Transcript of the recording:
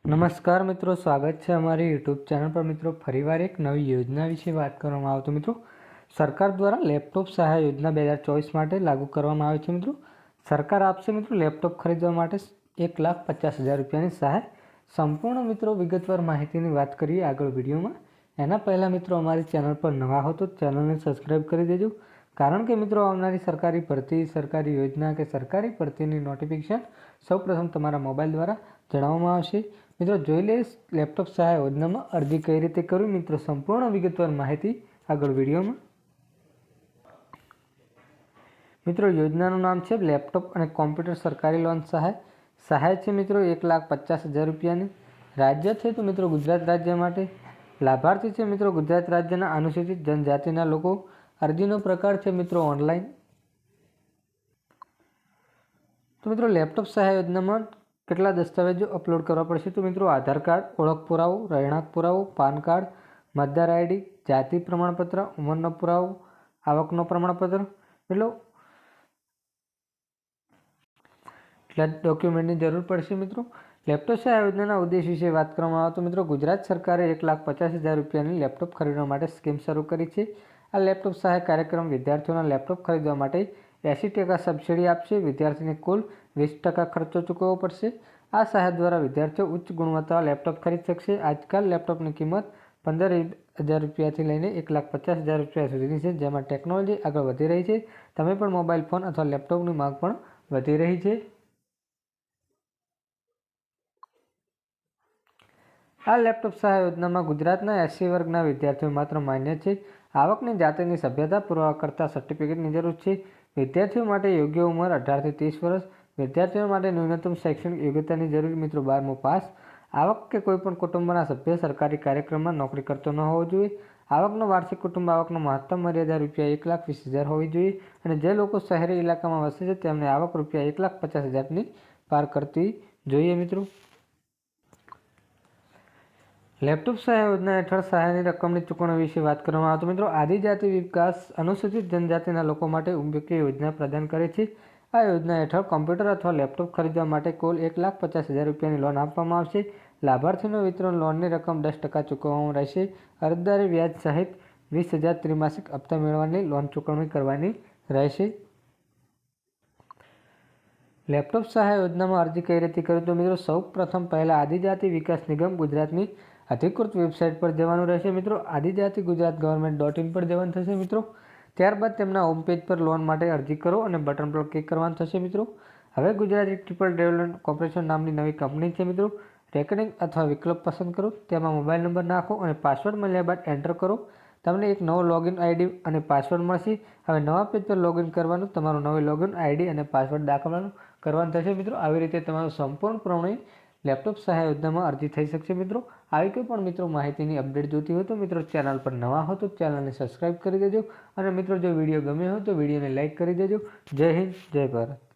નમસ્કાર મિત્રો, સ્વાગત છે અમારી યુટ્યુબ ચેનલ પર। મિત્રો ફરીવાર એક નવી યોજના વિશે વાત કરવામાં આવે તો મિત્રો સરકાર દ્વારા લેપટોપ સહાય યોજના 2024 માટે લાગુ કરવામાં આવે છે। મિત્રો સરકાર આપશે મિત્રો લેપટોપ ખરીદવા માટે 1,50,000 રૂપિયાની સહાય। સંપૂર્ણ મિત્રો વિગતવાર માહિતીની વાત કરીએ આગળ વિડીયોમાં। એના પહેલાં મિત્રો અમારી ચેનલ પર નવા હો તો ચેનલને સબસ્ક્રાઈબ કરી દેજો, કારણ કે મિત્રો આવનારી સરકારી ભરતી, સરકારી યોજના કે સરકારી ભરતીની નોટિફિકેશન સૌપ્રથમ તમારા મોબાઈલ દ્વારા જણાવવામાં આવશે। મિત્રો જોઈ લે લેપટોપ સહાય યોજનામાં અરજી કઈ રીતે કરવી। મિત્રો સંપૂર્ણ વિગતવાર માહિતી આગળ વિડીયોમાં। મિત્રો યોજનાનું નામ છે લેપટોપ અને કોમ્પ્યુટર સરકારી લોન સહાય। સહાય છે મિત્રો 1,50,000 રૂપિયાની। રાજ્ય છે તો મિત્રો ગુજરાત રાજ્ય માટે। લાભાર્થી છે મિત્રો ગુજરાત રાજ્યના અનુસૂચિત જનજાતિના લોકો। અરજીનો પ્રકાર છે મિત્રો ઓનલાઈન। તો મિત્રો લેપટોપ સહાય યોજનામાં કેટલા દસ્તાવેજો અપલોડ કરવા પડશે તો મિત્રો આધાર કાર્ડ, ઓળખ પુરાવો, રહેણાંક પુરાવો, પાન કાર્ડ, મતદાર આઈડી, જાતિ પ્રમાણપત્ર, ઉંમરનો પુરાવો, આવકનો પ્રમાણપત્ર એટલા ડોક્યુમેન્ટની જરૂર પડશે। મિત્રો લેપટોપ સહાય યોજનાના ઉદ્દેશ વિશે વાત કરવામાં આવે તો મિત્રો ગુજરાત સરકારે 1,50,000 રૂપિયાની લેપટોપ ખરીદવા માટે સ્કીમ શરૂ કરી છે। આ લેપટોપ સહાય કાર્યક્રમ વિદ્યાર્થીઓના લેપટોપ ખરીદવા માટે 80% સબસિડી આપશે। વિદ્યાર્થીને કુલ 20% ખર્ચો ચૂકવવો પડશે। આ સહાય દ્વારા વિદ્યાર્થીઓ ઉચ્ચ ગુણવત્તા લેપટોપ ખરીદી શકશે। આજકાલ લેપટોપની કિંમત 15,000 રૂપિયાથી લઈને 1,50,000 રૂપિયા સુધીની છે, જેમાં ટેકનોલોજી આગળ વધી રહી છે। તમે પણ મોબાઈલ ફોન અથવા લેપટોપની માંગ પણ વધી રહી છે। આ લેપટોપ સહાય યોજનામાં ગુજરાતના SC વર્ગના વિદ્યાર્થીઓ માત્ર માન્ય છે। આવકની જાતિની સભ્યતા પુરાવા કરતા સર્ટિફિકેટની જરૂર છે। વિદ્યાર્થીઓ માટે યોગ્ય ઉંમર 18 થી 30 વર્ષ। વિદ્યાર્થીઓ માટે ન્યૂનતમ શૈક્ષણિક યોગ્યતાની જરૂર મિત્રો 12મું પાસ। આવક કે કોઈપણ કુટુંબના સભ્ય સરકારી કાર્યક્રમમાં નોકરી કરતો ન હોવો જોઈએ। આવકનો વાર્ષિક કુટુંબ આવકનો મહત્તમ મર્યાદા રૂપિયા 1,20,000 હોવી જોઈએ, અને જે લોકો શહેરી ઇલાકામાં વસે છે તેમને આવક રૂપિયા 1,50,000ની પાર કરતી જોઈએ। મિત્રો લેપટોપ સહાય યોજના હેઠળ સહાયની રકમની ચૂકવણી વિશે વાત કરવામાં આવે તો મિત્રો આદિજાતિ વિકાસ અનુસૂચિત જનજાતિના લોકો માટે મુખ્ય યોજના પ્રદાન કરે છે। આ યોજના હેઠળ કોમ્પ્યુટર અથવા લેપટોપ ખરીદવા માટે કુલ 1,50,000 રૂપિયાની લોન આપવામાં આવશે। લાભાર્થીનું વિતરણ લોનની રકમ 10% ચૂકવવામાં રહેશે। અરજદારે વ્યાજ સહિત 20,000 ત્રિમાસિક હપ્તા મેળવવાની લોન ચૂકવણી કરવાની રહેશે। લેપટોપ સહાય યોજનામાં અરજી કઈ રીતે કરવી તો મિત્રો સૌ પ્રથમ પહેલાં આદિજાતિ વિકાસ નિગમ ગુજરાતની અધિકૃત વેબસાઇટ પર જવાનું રહેશે। મિત્રો આદિજાતિ ગુજરાત government.in પર જવાનું થશે। મિત્રો ત્યારબાદ તેમના હોમ પેજ પર લોન માટે અરજી કરો અને બટન પર ક્લિક કરવાનું થશે। મિત્રો હવે ગુજરાત મ્યુનિસિપલ ડેવલપમેન્ટ કોર્પોરેશન નામની નવી કંપની છે। મિત્રો રેકર્ડિંગ અથવા વિકલ્પ પસંદ કરો, તેમાં મોબાઈલ નંબર નાખો અને પાસવર્ડ મળ્યા બાદ એન્ટર કરો। તમને એક નવો લોગિન આઈડી અને પાસવર્ડ મળશે। હવે નવા પેજ પર લોગિન કરવાનું, તમારું નવી લોગિન આઈડી અને પાસવર્ડ દાખલ કરવાનું થશે। મિત્રો આવી રીતે તમારું સંપૂર્ણપણે લેપટોપ સહાય યોજનામાં અરજી થઈ શકશે। મિત્રો આવી કોઈ પણ મિત્રો માહિતીની અપડેટ જોતી હોય તો મિત્રો ચેનલ પર નવા હો તો ચેનલને સબસ્ક્રાઈબ કરી દેજો, અને મિત્રો જો વિડીયો ગમ્યો હોય તો વિડીયોને લાઈક કરી દેજો। જય હિન્દ, જય ભારત।